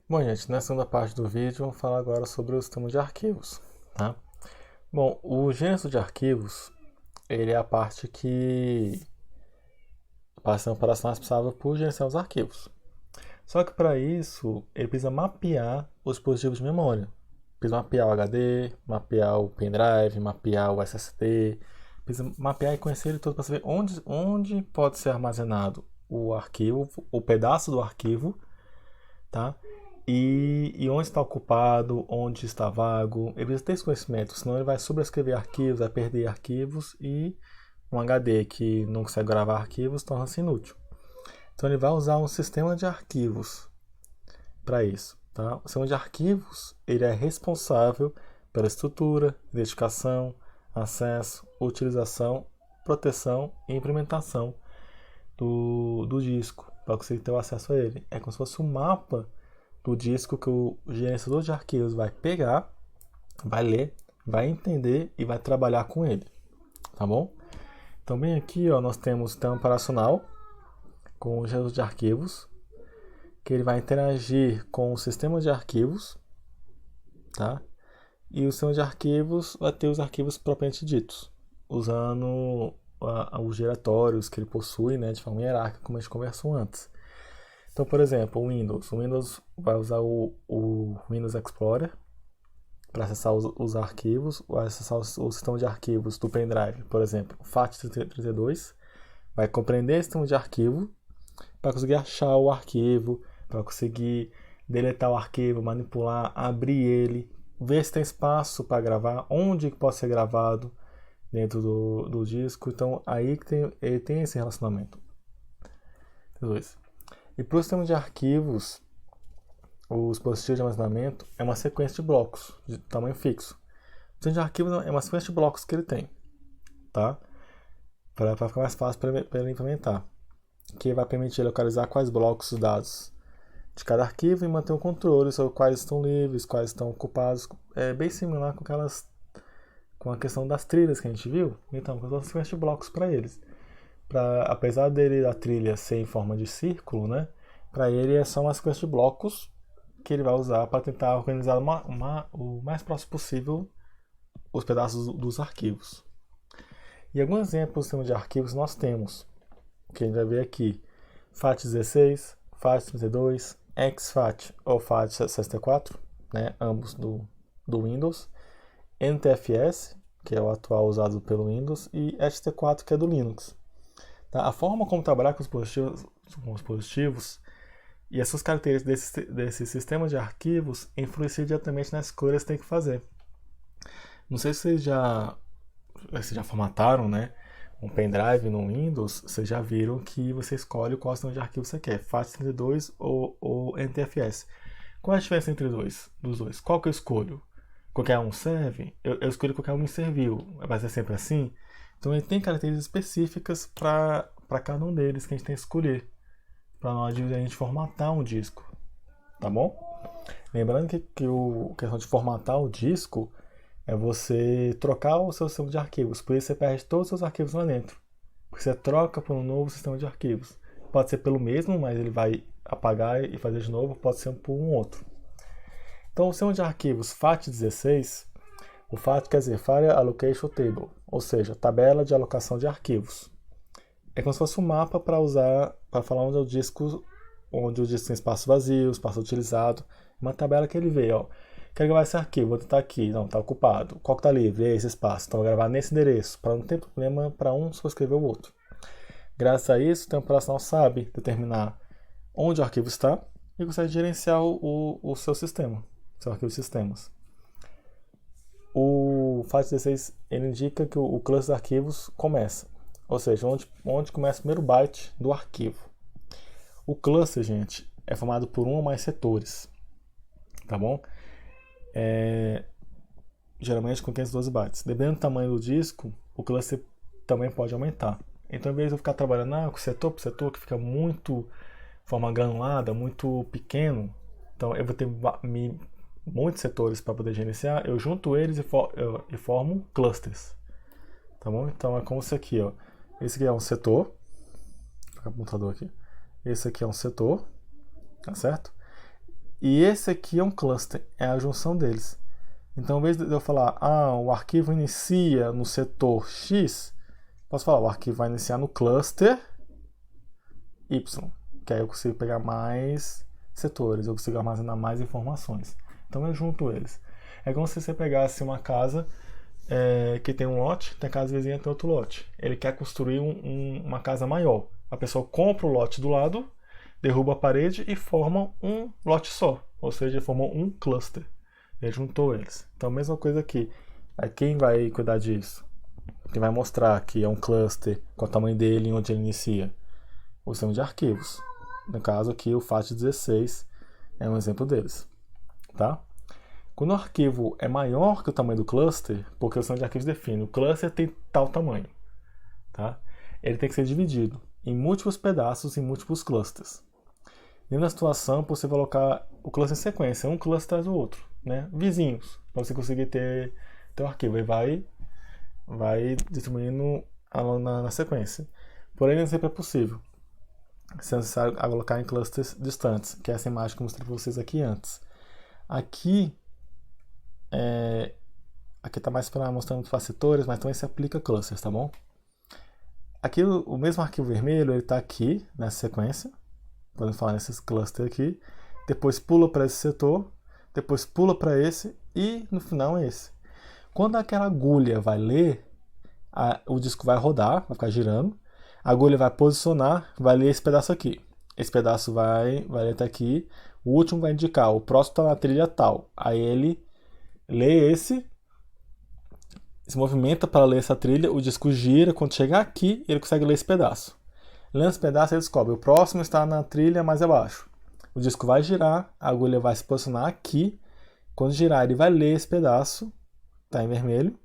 Bom, gente, na segunda parte do vídeo, vamos falar agora sobre o sistema de arquivos, tá? Bom, o gerenciador de arquivos, ele é a parte que a sistema operacional é responsável por gerenciar os arquivos. Só que para isso, ele precisa mapear os dispositivos de memória. Precisa mapear o HD, mapear o pendrive, mapear o SSD, precisa mapear e conhecer ele todo para saber onde pode ser armazenado o arquivo, o pedaço do arquivo, tá? E onde está ocupado, onde está vago. Ele precisa ter esse conhecimento, senão ele vai sobrescrever arquivos, vai perder arquivos e um HD que não consegue gravar arquivos torna-se inútil. Então ele vai usar um sistema de arquivos para isso. Tá? O sistema de arquivos ele é responsável pela estrutura, identificação, acesso, utilização, proteção e implementação do disco, para conseguir ter o acesso a ele. É como se fosse um mapa do disco que o gerenciador de arquivos vai pegar, vai ler, vai entender e vai trabalhar com ele, tá bom? Então bem aqui, ó, nós temos o sistema operacional com o gerenciador de arquivos, que ele vai interagir com o sistema de arquivos, tá? E o sistema de arquivos vai ter os arquivos propriamente ditos, usando os diretórios que ele possui, né, de forma hierárquica, como a gente conversou antes. Então, por exemplo, o Windows vai usar o Windows Explorer para acessar os arquivos, vai acessar o sistema de arquivos do pendrive, por exemplo, o FAT32, vai compreender esse sistema de arquivo para conseguir achar o arquivo, para conseguir deletar o arquivo, manipular, abrir ele, ver se tem espaço para gravar, onde pode ser gravado dentro do disco. Então, aí que ele tem esse relacionamento. Dois. E para o sistema de arquivos, os dispositivos de armazenamento é uma sequência de blocos de tamanho fixo. O sistema de arquivos é uma sequência de blocos que ele tem, tá? Para ficar mais fácil para ele implementar. Que vai permitir localizar quais blocos os dados de cada arquivo e manter um controle sobre quais estão livres, quais estão ocupados. É bem similar com a questão das trilhas que a gente viu. Então, com uma sequência de blocos para eles. Apesar dele a trilha ser em forma de círculo, né? Para ele é só uma sequência de blocos que ele vai usar para tentar organizar o mais próximo possível os pedaços dos arquivos. E alguns exemplos do sistema de arquivos nós temos, que a gente vai ver aqui: FAT16, FAT32, exFAT ou FAT64, né? Ambos do Windows, NTFS, que é o atual usado pelo Windows, e ST4, que é do Linux. Tá? A forma como trabalhar com os dispositivos e as suas características desse sistema de arquivos influenciam diretamente nas escolhas que tem que fazer. Não sei se vocês já formataram, né, um pendrive no Windows, vocês já viram que você escolhe qual sistema de arquivo você quer, FAT32 ou NTFS. Qual é a diferença entre dos dois? Qual que eu escolho? Qualquer um serve? Eu escolho qualquer um me serviu. Vai ser sempre assim? Então ele tem características específicas para cada um deles que a gente tem que escolher, para na hora de a gente formatar um disco, tá bom? Lembrando que a questão de formatar o disco é você trocar o seu sistema de arquivos, por isso você perde todos os seus arquivos lá dentro, porque você troca por um novo sistema de arquivos. Pode ser pelo mesmo, mas ele vai apagar e fazer de novo, pode ser por um outro. Então o sistema de arquivos FAT16, o FAT quer dizer File Allocation Table, ou seja, tabela de alocação de arquivos. É como se fosse um mapa para usar, para falar onde o disco tem espaço vazio, espaço utilizado, uma tabela que ele vê, ó. Quero gravar esse arquivo, vou tentar aqui, não, está ocupado. Qual que está livre? É esse espaço. Então vou gravar nesse endereço, para não ter problema para um subscrever o outro. Graças a isso, o sistema operacional sabe determinar onde o arquivo está e consegue gerenciar o seu sistema, seu arquivo de sistemas. O FAT16 ele indica que o cluster de arquivos começa, ou seja, onde começa o primeiro byte do arquivo. O cluster, gente, é formado por um ou mais setores, tá bom? Geralmente com 512 bytes. Dependendo do tamanho do disco, o cluster também pode aumentar. Então, em vez de eu ficar trabalhando com setor por setor, que fica muito forma granulada, muito pequeno, então eu vou ter muitos setores para poder gerenciar, eu junto eles e formo clusters. Tá bom? Então é como isso aqui, ó. Esse aqui é um setor. Vou colocar o computador aqui. Esse aqui é um setor, tá certo? E esse aqui é um cluster, é a junção deles. Então, em vez de eu falar, o arquivo inicia no setor X, posso falar, o arquivo vai iniciar no cluster Y, que aí eu consigo pegar mais setores, eu consigo armazenar mais informações. Então, eu junto eles. É como se você pegasse uma casa que tem um lote, tem a casa vizinha tem outro lote. Ele quer construir uma casa maior. A pessoa compra o lote do lado, derruba a parede e forma um lote só. Ou seja, formou um cluster. Ele juntou eles. Então, a mesma coisa aqui. Aí, quem vai cuidar disso? Quem vai mostrar que é um cluster, qual é o tamanho dele e onde ele inicia? O sistema de arquivos. No caso aqui, o FAT16 é um exemplo deles. Tá? Quando o arquivo é maior que o tamanho do cluster, porque o sistema de arquivos define, o cluster tem tal tamanho. Tá? Ele tem que ser dividido em múltiplos pedaços, em múltiplos clusters. E na situação, você vai colocar o cluster em sequência, um cluster atrás do outro, né? Vizinhos, para você conseguir ter o arquivo. E vai distribuindo na sequência. Porém, nem sempre é possível. Se é necessário colocar em clusters distantes, que é essa imagem que eu mostrei para vocês aqui antes. Aqui está mais para mostrando para setores, mas também se aplica clusters, tá bom? Aqui o mesmo arquivo vermelho, ele está aqui nessa sequência. Podemos falar nesses clusters aqui. Depois pula para esse setor, depois pula para esse e no final é esse. Quando aquela agulha vai ler, o disco vai rodar, vai ficar girando. A agulha vai posicionar, vai ler esse pedaço aqui. Esse pedaço vai ler até aqui. O último vai indicar, o próximo está na trilha tal. Aí ele lê esse, se movimenta para ler essa trilha, o disco gira, quando chegar aqui, ele consegue ler esse pedaço. Lendo esse pedaço, ele descobre, o próximo está na trilha mais abaixo. O disco vai girar, a agulha vai se posicionar aqui. Quando girar, ele vai ler esse pedaço, está em vermelho.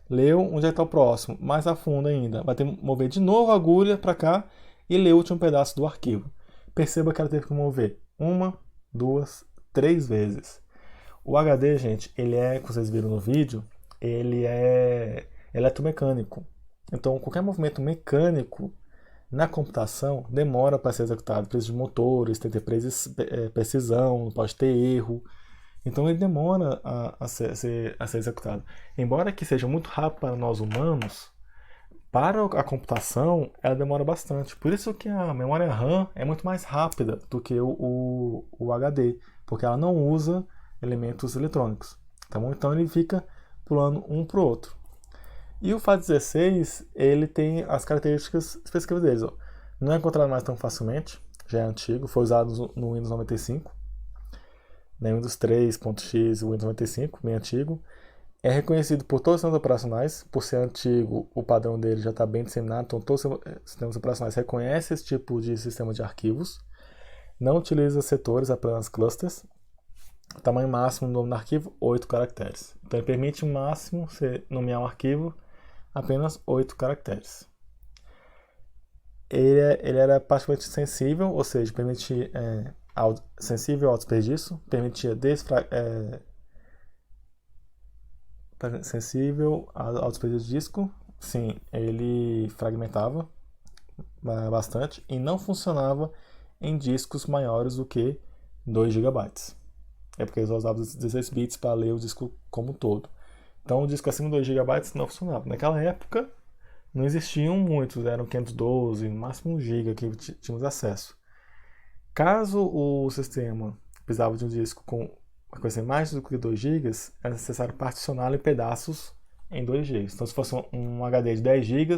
Leu, onde é que está o próximo? Mais a fundo ainda. Vai ter que mover de novo a agulha para cá e ler o último pedaço do arquivo. Perceba que ela teve que mover 1, 2, 3 vezes. O HD, gente, ele como vocês viram no vídeo, ele é eletromecânico. Então, qualquer movimento mecânico na computação demora para ser executado. Precisa de motores, tem que ter precisão, não pode ter erro. Então ele demora a ser executado. Embora que seja muito rápido para nós humanos, para a computação ela demora bastante. Por isso que a memória RAM é muito mais rápida do que o HD, porque ela não usa elementos eletrônicos. Tá bom? Então ele fica pulando um para o outro. E o FAT16, ele tem as características específicas deles. Ó. Não é encontrado mais tão facilmente, já é antigo, foi usado no Windows 95, no Windows 3.x, Windows 95, bem antigo. É reconhecido por todos os sistemas operacionais, por ser antigo, o padrão dele já está bem disseminado, então todos os sistemas operacionais reconhecem esse tipo de sistema de arquivos. Não utiliza setores, apenas clusters. O tamanho máximo do nome do arquivo, 8 caracteres. Então ele permite o máximo você nomear um arquivo apenas 8 caracteres. Ele era praticamente sensível, ou seja, permitia sensível ao desperdício, permitia sensível ao desperdício de disco. Sim, ele fragmentava bastante e não funcionava em discos maiores do que 2 GB. É porque eles usavam 16 bits para ler o disco como um todo. Então o disco acima de 2 GB não funcionava. Naquela época não existiam muitos, eram 512, no máximo 1 GB que tínhamos acesso. Caso o sistema precisava de um disco com mais do que 2 GB, era necessário particioná-lo em pedaços em 2 GB. Então se fosse um HD de 10 GB,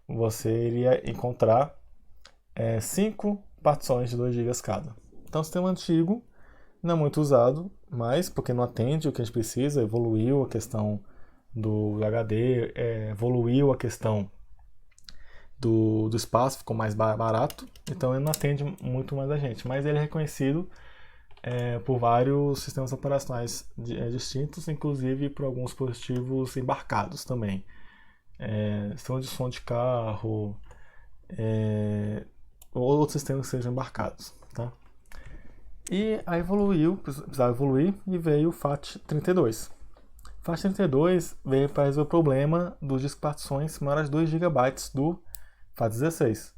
você iria encontrar 5 partições de 2 GB cada. Então o sistema antigo não é muito usado, mas porque não atende o que a gente precisa, evoluiu a questão do HD, evoluiu a questão do espaço, ficou mais barato, então ele não atende muito mais a gente, mas ele é reconhecido por vários sistemas operacionais distintos, inclusive por alguns dispositivos embarcados também. Sistema de som de carro, ou outros sistemas que sejam embarcados, tá? E aí precisava evoluir e veio o FAT32. O FAT32 veio para resolver o problema dos discos partições maiores de 2 GB do FAT16.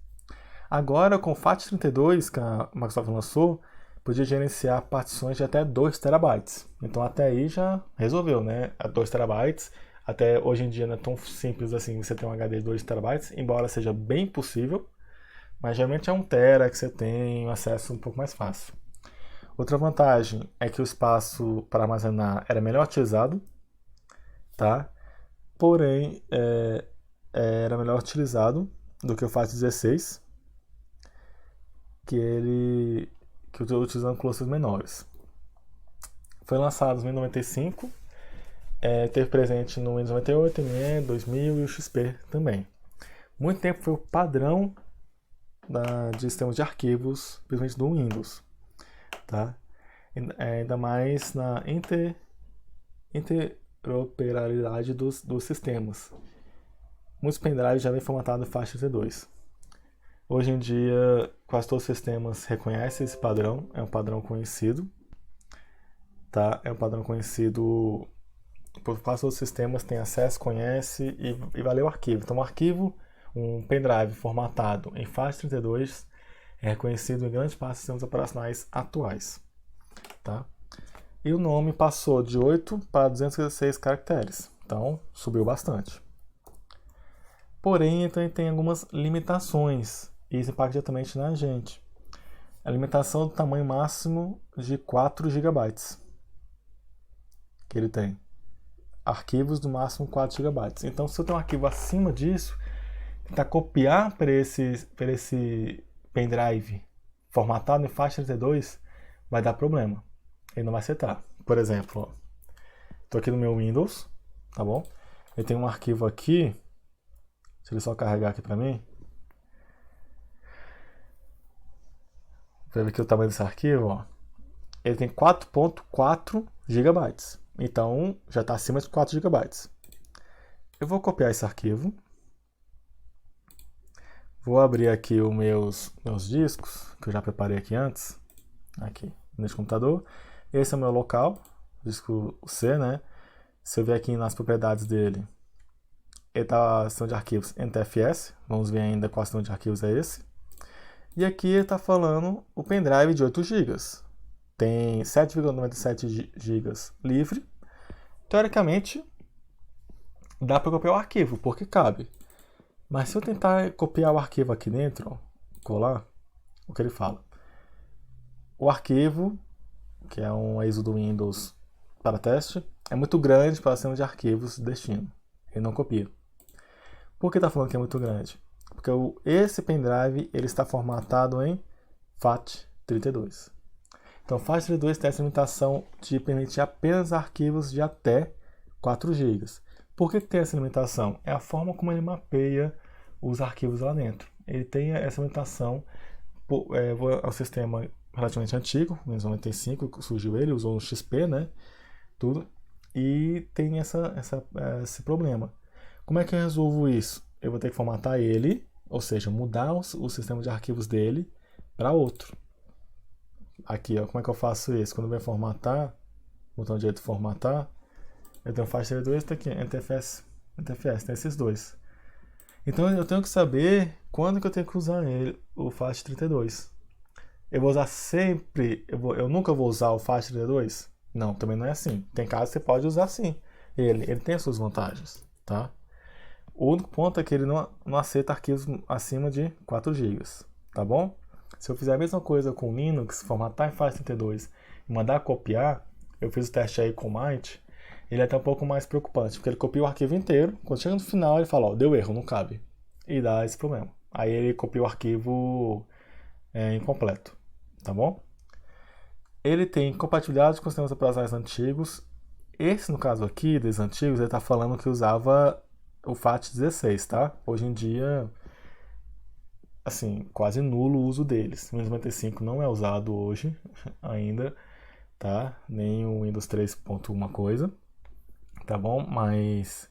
Agora, com o FAT32 que a Microsoft lançou, podia gerenciar partições de até 2 terabytes. Então até aí já resolveu, né? 2 terabytes. Até hoje em dia não é tão simples assim você ter um HD de 2 terabytes, embora seja bem possível. Mas geralmente é 1 tera que você tem acesso um pouco mais fácil. Outra vantagem é que o espaço para armazenar era melhor utilizado, tá? Porém, era melhor utilizado do que o FAT 16, que utilizando clusters menores. Foi lançado no Windows 95, teve presente no Windows 98, ME, 2000 e o XP também. Muito tempo foi o padrão de sistemas de arquivos, principalmente do Windows, tá? Ainda mais na interoperabilidade dos sistemas. Muitos pendrives já vêm formatados em faixa 32. Hoje em dia, quase todos os sistemas reconhecem esse padrão, é um padrão conhecido, tá? É um padrão conhecido por quase todos os sistemas, tem acesso, conhece e vai ler o arquivo. Então, um pendrive formatado em faixa 32 é reconhecido em grande parte dos sistemas operacionais atuais, tá? E o nome passou de 8 para 256 caracteres, então subiu bastante. Porém, então, tem algumas limitações, e isso impacta diretamente na gente. A limitação do tamanho máximo de 4 GB que ele tem. Arquivos do máximo 4 GB. Então, se eu tenho um arquivo acima disso, tentar copiar para esse pendrive formatado em faixa 32 vai dar problema. Ele não vai aceitar. Por exemplo, estou aqui no meu Windows, tá bom? Eu tenho um arquivo aqui. Deixa ele só carregar aqui para mim. Vai ver aqui o tamanho desse arquivo, ó. Ele tem 4.4 GB. Então, já está acima de 4 GB. Eu vou copiar esse arquivo. Vou abrir aqui os meus discos, que eu já preparei aqui antes. Aqui, nesse computador. Esse é o meu local, disco C, né? Se eu ver aqui nas propriedades dele, ele está sistema de arquivos NTFS. Vamos ver ainda qual sistema de arquivos é esse. E aqui ele está falando o pendrive de 8 GB. Tem 7,97 GB livre. Teoricamente, dá para copiar o arquivo, porque cabe. Mas se eu tentar copiar o arquivo aqui dentro, ó, colar, o que ele fala? O arquivo, que é um ISO do Windows para teste, é muito grande para o sistema de arquivos destino. Ele não copia. Por que está falando que é muito grande? Porque esse pendrive ele está formatado em FAT32. Então, FAT32 tem essa limitação de permitir apenas arquivos de até 4 GB. Por que tem essa limitação? É a forma como ele mapeia os arquivos lá dentro. Ele tem essa limitação, é um sistema relativamente antigo, Windows 95, surgiu ele, usou no XP, né? Tudo. E tem esse problema. Como é que eu resolvo isso? Eu vou ter que formatar ele, ou seja, mudar o sistema de arquivos dele para outro. Aqui, ó, como é que eu faço isso? Quando eu venho formatar, botão direito formatar, eu tenho faixa 32, tá aqui, NTFS, tem esses dois. Então eu tenho que saber quando que eu tenho que usar o FAT32. Eu vou usar sempre, eu nunca vou usar o FAT32? Não, também não é assim. Tem casos que você pode usar sim. Ele tem as suas vantagens, tá? O único ponto é que ele não aceita arquivos acima de 4 GB, tá bom? Se eu fizer a mesma coisa com o Linux, formatar em FAT32 e mandar copiar, eu fiz o teste aí com o Might, ele é até um pouco mais preocupante, porque ele copia o arquivo inteiro, quando chega no final ele fala, ó, deu erro, não cabe, e dá esse problema. Aí ele copia o arquivo incompleto, tá bom? Ele tem compatibilidade com os sistemas operacionais antigos. Esse, no caso aqui, dos antigos, ele está falando que usava o FAT16, tá? Hoje em dia, assim, quase nulo o uso deles. O Windows 95 não é usado hoje ainda, tá? Nem o Windows 3. Uma coisa, tá bom? Mas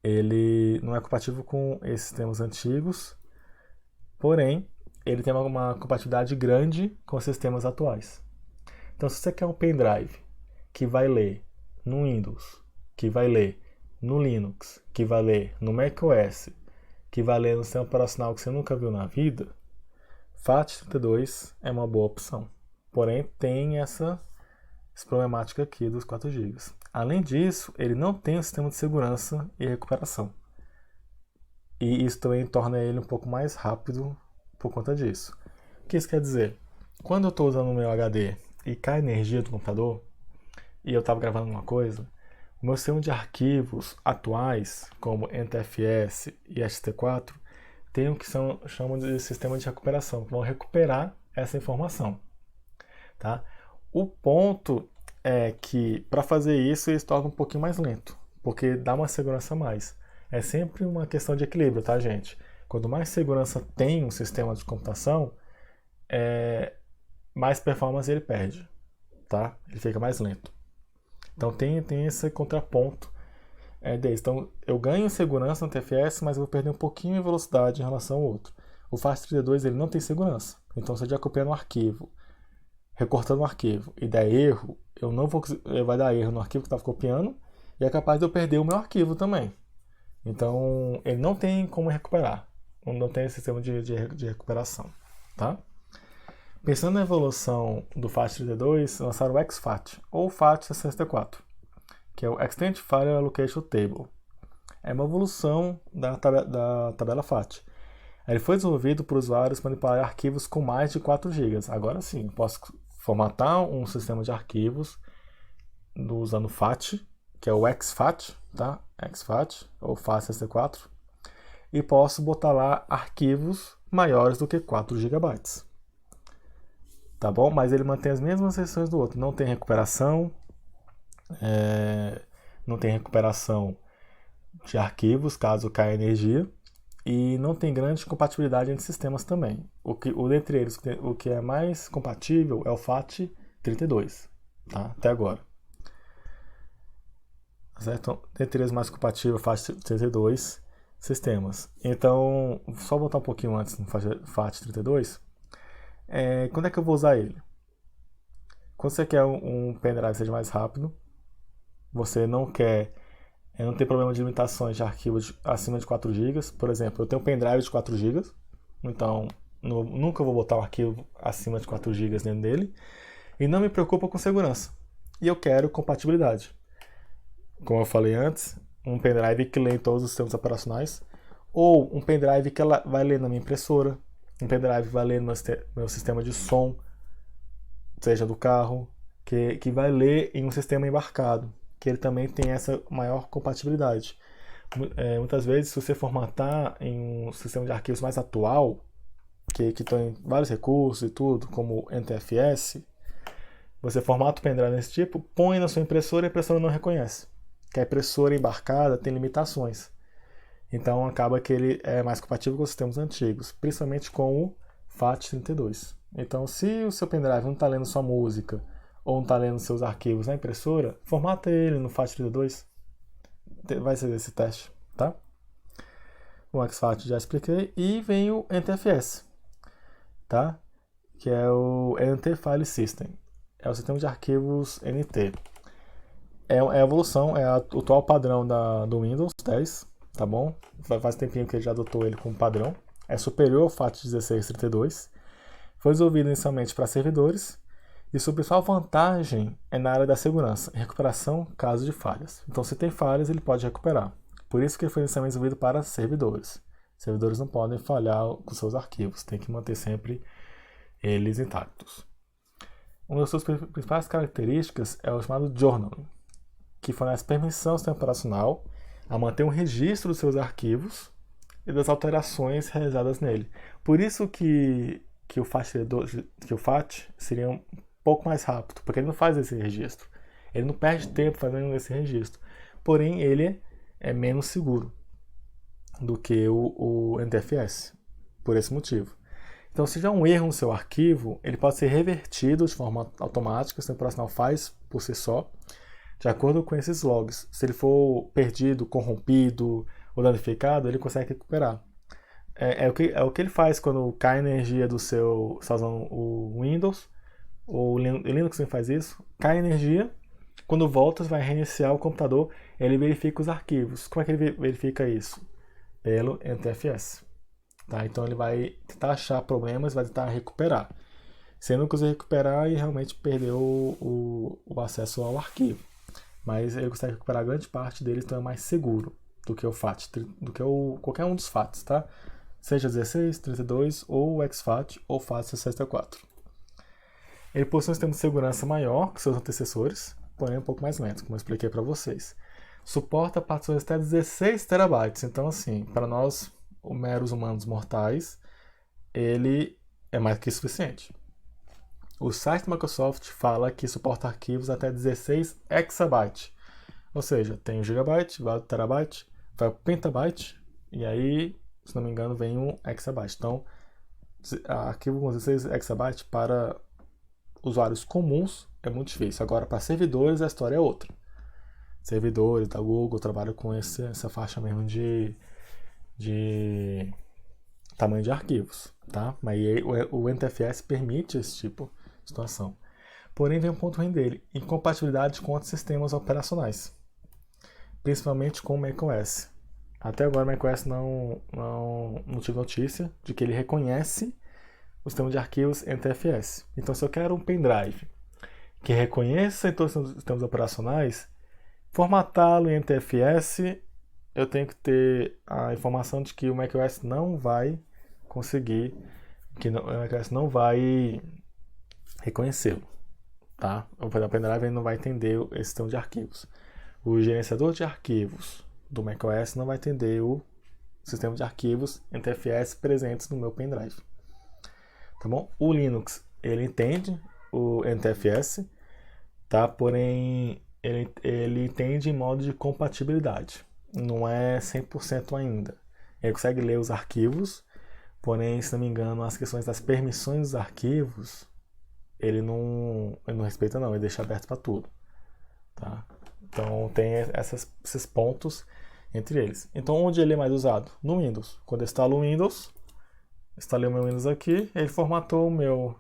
ele não é compatível com esses sistemas antigos, porém, ele tem uma compatibilidade grande com os sistemas atuais. Então, se você quer um pendrive que vai ler no Windows, que vai ler no Linux, que vai ler no macOS, que vai ler no sistema operacional que você nunca viu na vida, FAT32 é uma boa opção, Porém, tem essa problemática aqui dos 4 GB. Além disso, ele não tem um sistema de segurança e recuperação. E isso também torna ele um pouco mais rápido por conta disso. O que isso quer dizer? Quando eu estou usando o meu HD e cai energia do computador, e eu estava gravando uma coisa, o meu sistema de arquivos atuais, como NTFS e ST4, tem o que chamam de sistema de recuperação, que vão recuperar essa informação. Tá? O ponto é que, para fazer isso, eles tornam um pouquinho mais lento, porque dá uma segurança a mais. É sempre uma questão de equilíbrio, tá, gente? Quanto mais segurança tem um sistema de computação, mais performance ele perde, tá? Ele fica mais lento. Então tem esse contraponto desse. Então eu ganho em segurança no TFS, mas eu vou perder um pouquinho em velocidade em relação ao outro. O FAT32 ele não tem segurança. Então se eu estiver copiando um arquivo, recortando um arquivo e der erro, eu não vou, vai dar erro no arquivo que estava copiando e é capaz de eu perder o meu arquivo também. Então ele não tem como recuperar. Não tem esse sistema de recuperação, tá? Pensando na evolução do FAT32, lançaram o exFAT, ou FAT64, que é o Extended File Allocation Table. É uma evolução da tabela FAT. Ele foi desenvolvido por usuários manipular arquivos com mais de 4 GB. Agora sim, posso formatar um sistema de arquivos usando FAT, que é o exFAT, tá? exFAT, ou FAT64, e posso botar lá arquivos maiores do que 4 GB. Tá bom? Mas ele mantém as mesmas restrições do outro. Não tem recuperação, não tem recuperação de arquivos caso caia energia e não tem grande compatibilidade entre sistemas também. Dentre eles, o que é mais compatível é o FAT32, tá? Até agora. Certo? Então, dentre eles mais compatível é o FAT32 sistemas. Então, só voltar um pouquinho antes no FAT32. Quando é que eu vou usar ele? Quando você quer um pendrive que seja mais rápido, você não tem problema de limitações de arquivos acima de 4 GB. Por exemplo, eu tenho um pendrive de 4 GB, então nunca vou botar um arquivo acima de 4 GB dentro dele, e não me preocupa com segurança. E eu quero compatibilidade. Como eu falei antes, um pendrive que lê em todos os sistemas operacionais, ou um pendrive que ela vai ler na minha impressora, um pendrive vai ler no meu sistema de som, seja do carro, que vai ler em um sistema embarcado, que ele também tem essa maior compatibilidade. Muitas vezes, se você formatar em um sistema de arquivos mais atual, que tem vários recursos e tudo, como NTFS, você formata o pendrive desse tipo, põe na sua impressora e a impressora não reconhece. Que a impressora embarcada tem limitações. Então acaba que ele é mais compatível com os sistemas antigos, principalmente com o FAT32. Então, se o seu pendrive não está lendo sua música ou não está lendo seus arquivos na impressora, formata ele no FAT32. Vai ser esse teste, tá? O exFAT já expliquei. E vem o NTFS, tá? Que é o NT File System. É o sistema de arquivos NT. É a evolução, é o atual padrão do Windows 10, tá bom? Faz tempinho que ele já adotou ele como padrão. É superior ao FAT1632. Foi desenvolvido inicialmente para servidores e sua principal vantagem é na área da segurança, recuperação caso de falhas. Então, se tem falhas, ele pode recuperar. Por isso que ele foi inicialmente desenvolvido para servidores. Servidores não podem falhar com seus arquivos, tem que manter sempre eles intactos. Uma das suas principais características é o chamado journaling, que fornece permissão ao sistema operacional a manter um registro dos seus arquivos e das alterações realizadas nele. Por isso que o FAT seria um pouco mais rápido, porque ele não faz esse registro. Ele não perde tempo fazendo esse registro. Porém, ele é menos seguro do que o NTFS, por esse motivo. Então, se tiver um erro no seu arquivo, ele pode ser revertido de forma automática, o sistema operacional faz por si só, de acordo com esses logs. Se ele for perdido, corrompido ou danificado, ele consegue recuperar. É o que ele faz quando cai a energia do seu... Você está usando o Windows, ou o Linux também faz isso. Cai a energia, quando volta, vai reiniciar o computador, ele verifica os arquivos. Como é que ele verifica isso? Pelo NTFS. Tá? Então ele vai tentar achar problemas, vai tentar recuperar. Você não consegue recuperar e realmente perdeu o acesso ao arquivo. Mas ele consegue recuperar grande parte dele, então é mais seguro do que o FAT, do que qualquer um dos FATs, tá? Seja 16, 32 ou o exFAT ou FAT64. Ele possui um sistema de segurança maior que seus antecessores, porém um pouco mais lento, como eu expliquei para vocês. Suporta partições até 16 terabytes, então assim, para nós, meros humanos mortais, ele é mais que suficiente. O site da Microsoft fala que suporta arquivos até 16 exabytes, ou seja, tem 1 gigabyte, vai o terabyte, vai o pentabyte, e aí, se não me engano, vem um exabyte. Então, arquivo com 16 exabytes para usuários comuns é muito difícil. Agora, para servidores, a história é outra. Servidores da Google trabalham com essa faixa mesmo de tamanho de arquivos, tá? Mas o NTFS permite esse tipo de situação. Porém, vem um ponto ruim dele: incompatibilidade com outros sistemas operacionais, principalmente com o macOS. Até agora, o macOS não tive notícia de que ele reconhece o sistema de arquivos NTFS. Então, se eu quero um pendrive que reconheça todos os sistemas operacionais, formatá-lo em NTFS, eu tenho que ter a informação de que o macOS não vai conseguir, que o macOS não vai reconhecê-lo, tá? O pendrive não vai entender esse sistema de arquivos. O gerenciador de arquivos do macOS não vai entender o sistema de arquivos NTFS presentes no meu pendrive. Tá bom? O Linux, ele entende o NTFS, tá? Porém, ele entende em modo de compatibilidade. Não é 100% ainda. Ele consegue ler os arquivos, porém, se não me engano, as questões das permissões dos arquivos, ele não respeita não, ele deixa aberto para tudo. Tá? Então, tem esses pontos entre eles. Então, onde ele é mais usado? No Windows. Quando eu instalo o Windows, instalei o meu Windows aqui, ele formatou o meu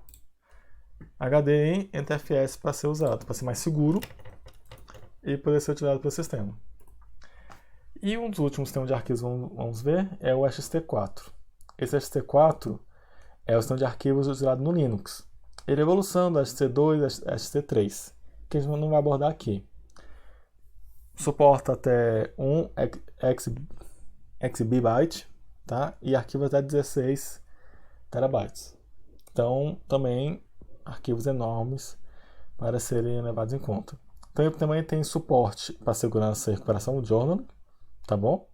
HD em NTFS para ser usado, para ser mais seguro e poder ser utilizado pelo sistema. E um dos últimos sistemas de arquivos, vamos ver, é o SST4. Esse SST4 é o sistema de arquivos utilizado no Linux. Ele é evolução do SST2 e SST3, que a gente não vai abordar aqui. Suporta até 1 exabyte, tá? E arquivos até 16 terabytes. Então, também arquivos enormes para serem levados em conta. Então, ele também tem suporte para segurança e recuperação do journal, tá bom?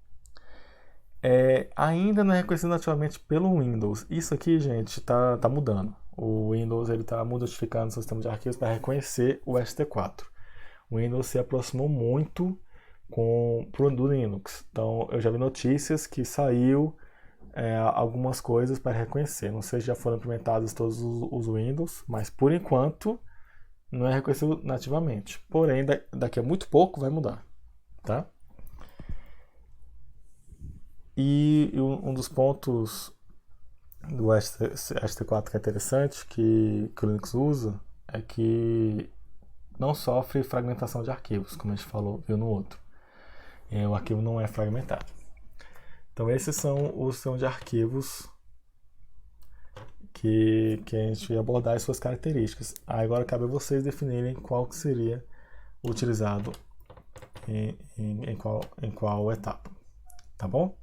Ainda não é reconhecido nativamente pelo Windows. Isso aqui, gente, tá mudando. O Windows está modificando seu sistema de arquivos para reconhecer o ST4. O Windows se aproximou muito do Linux. Então, eu já vi notícias que saiu algumas coisas para reconhecer. Não sei se já foram implementados todos os Windows, mas por enquanto não é reconhecido nativamente. Porém, daqui a muito pouco vai mudar, tá? E um dos pontos do ST4 que é interessante, que o Linux usa, é que não sofre fragmentação de arquivos, como a gente viu no outro. O arquivo não é fragmentado. Então, esses são os sistemas de arquivos que a gente vai abordar as suas características. Agora cabe a vocês definirem qual que seria utilizado em qual etapa. Tá bom?